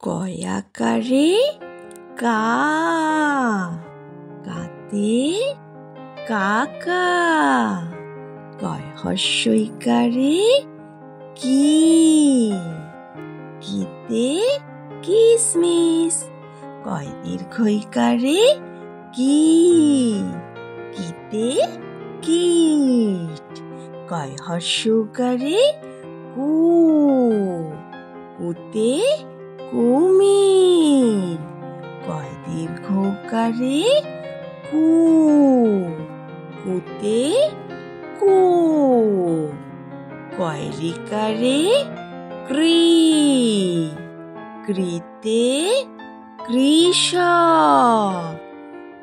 কয়াকারে কা, কাতে কাকা। কয় হর্ষইকারে কি, কিতে কিসমিস। কয় দীর্ঘইকারে কি, কিতে কীট। কয় হর্ষউকারে কু, কুতে কুমির। কয় দীর্ঘকারে কু, কুতে কুক। কয় রিকারে কৃ, কৃতে কৃষক।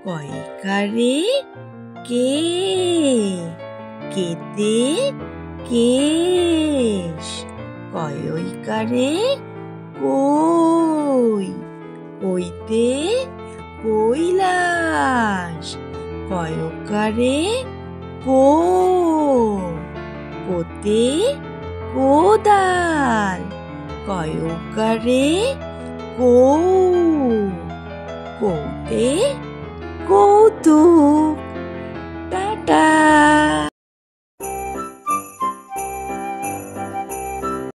কয় ইকারে কে, কেতে কেশ। কয় ঐকারে কই, কইতে কৈলাস। কয় ওকারে কো, কোতে কোদাল। কয় ওকারে কৌ, কৌতে কৌতুক। টাটা।